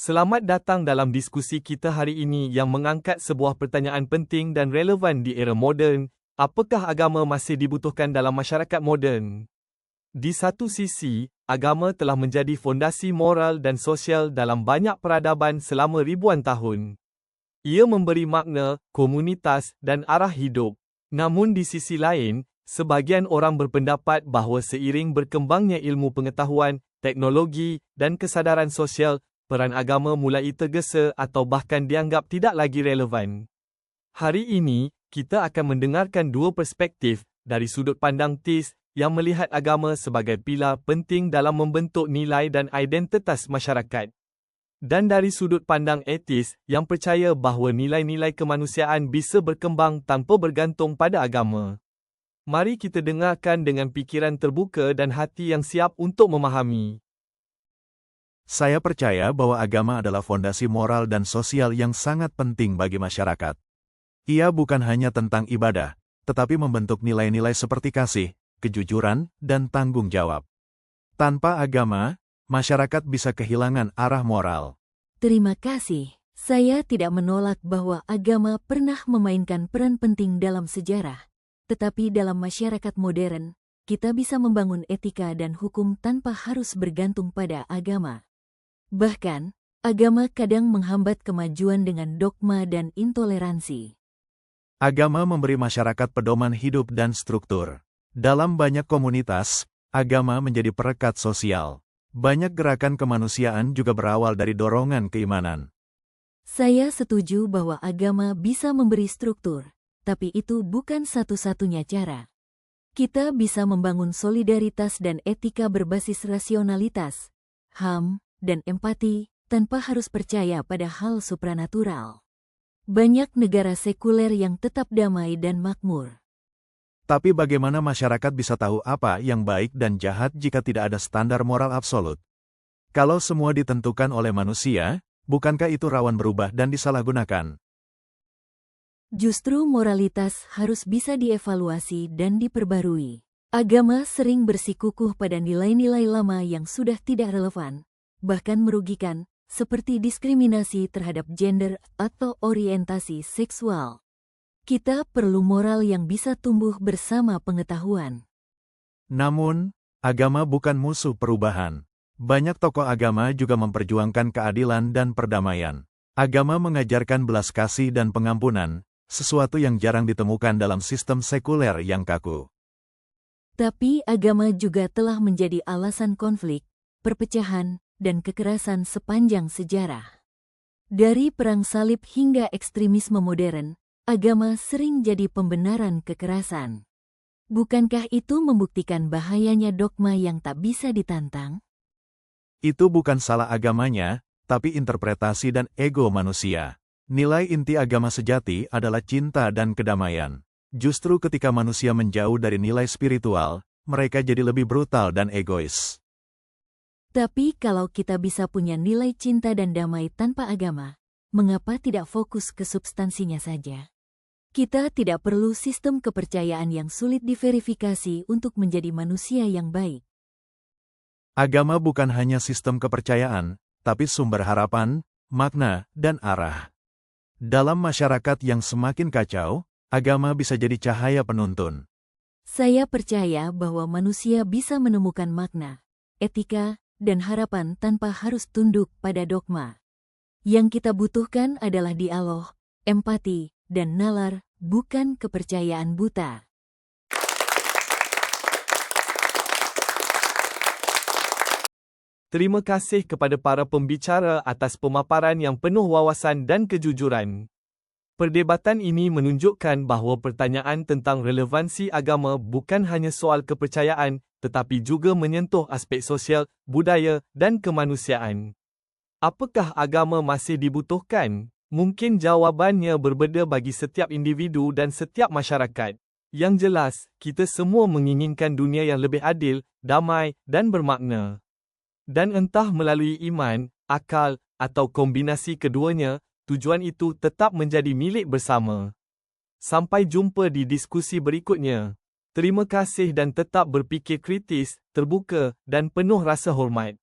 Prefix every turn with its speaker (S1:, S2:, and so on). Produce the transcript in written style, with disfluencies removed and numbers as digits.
S1: Selamat datang dalam diskusi kita hari ini yang mengangkat sebuah pertanyaan penting dan relevan di era moden. Apakah agama masih dibutuhkan dalam masyarakat moden? Di satu sisi, agama telah menjadi fondasi moral dan sosial dalam banyak peradaban selama ribuan tahun. Ia memberi makna, komunitas dan arah hidup. Namun di sisi lain, sebahagian orang berpendapat bahawa seiring berkembangnya ilmu pengetahuan, teknologi dan kesedaran sosial, peran agama mulai tergesa atau bahkan dianggap tidak lagi relevan. Hari ini, kita akan mendengarkan dua perspektif dari sudut pandang TIS yang melihat agama sebagai pilar penting dalam membentuk nilai dan identitas masyarakat. Dan dari sudut pandang etis yang percaya bahawa nilai-nilai kemanusiaan bisa berkembang tanpa bergantung pada agama. Mari kita dengarkan dengan fikiran terbuka dan hati yang siap untuk memahami.
S2: Saya percaya bahwa agama adalah fondasi moral dan sosial yang sangat penting bagi masyarakat. Ia bukan hanya tentang ibadah, tetapi membentuk nilai-nilai seperti kasih, kejujuran, dan tanggung jawab. Tanpa agama, masyarakat bisa kehilangan arah moral.
S3: Terima kasih. Saya tidak menolak bahwa agama pernah memainkan peran penting dalam sejarah. Tetapi dalam masyarakat modern, kita bisa membangun etika dan hukum tanpa harus bergantung pada agama. Bahkan, agama kadang menghambat kemajuan dengan dogma dan intoleransi.
S2: Agama memberi masyarakat pedoman hidup dan struktur. Dalam banyak komunitas, agama menjadi perekat sosial. Banyak gerakan kemanusiaan juga berawal dari dorongan keimanan.
S3: Saya setuju bahwa agama bisa memberi struktur, tapi itu bukan satu-satunya cara. Kita bisa membangun solidaritas dan etika berbasis rasionalitas, HAM, dan empati, tanpa harus percaya pada hal supranatural. Banyak negara sekuler yang tetap damai dan makmur.
S2: Tapi bagaimana masyarakat bisa tahu apa yang baik dan jahat jika tidak ada standar moral absolut? Kalau semua ditentukan oleh manusia, bukankah itu rawan berubah dan disalahgunakan?
S3: Justru moralitas harus bisa dievaluasi dan diperbarui. Agama sering bersikukuh pada nilai-nilai lama yang sudah tidak relevan, bahkan merugikan, seperti diskriminasi terhadap gender atau orientasi seksual. Kita perlu moral yang bisa tumbuh bersama pengetahuan.
S2: Namun, agama bukan musuh perubahan. Banyak tokoh agama juga memperjuangkan keadilan dan perdamaian. Agama mengajarkan belas kasih dan pengampunan, sesuatu yang jarang ditemukan dalam sistem sekuler yang kaku.
S3: Tapi agama juga telah menjadi alasan konflik, perpecahan, dan kekerasan sepanjang sejarah. Dari perang salib hingga ekstremisme modern, agama sering jadi pembenaran kekerasan. Bukankah itu membuktikan bahayanya dogma yang tak bisa ditantang?
S2: Itu bukan salah agamanya, tapi interpretasi dan ego manusia. Nilai inti agama sejati adalah cinta dan kedamaian. Justru ketika manusia menjauh dari nilai spiritual, mereka jadi lebih brutal dan egois.
S3: Tapi kalau kita bisa punya nilai cinta dan damai tanpa agama, mengapa tidak fokus ke substansinya saja? Kita tidak perlu sistem kepercayaan yang sulit diverifikasi untuk menjadi manusia yang baik.
S2: Agama bukan hanya sistem kepercayaan, tapi sumber harapan, makna, dan arah. Dalam masyarakat yang semakin kacau, agama bisa jadi cahaya penuntun.
S3: Saya percaya bahwa manusia bisa menemukan makna, etika, dan harapan tanpa harus tunduk pada dogma. Yang kita butuhkan adalah dialog, empati, dan nalar, bukan kepercayaan buta.
S1: Terima kasih kepada para pembicara atas pemaparan yang penuh wawasan dan kejujuran. Perdebatan ini menunjukkan bahawa pertanyaan tentang relevansi agama bukan hanya soal kepercayaan, tetapi juga menyentuh aspek sosial, budaya, dan kemanusiaan. Apakah agama masih dibutuhkan? Mungkin jawabannya berbeza bagi setiap individu dan setiap masyarakat. Yang jelas, kita semua menginginkan dunia yang lebih adil, damai, dan bermakna. Dan entah melalui iman, akal, atau kombinasi keduanya, tujuan itu tetap menjadi milik bersama. Sampai jumpa di diskusi berikutnya. Terima kasih dan tetap berfikir kritis, terbuka, dan penuh rasa hormat.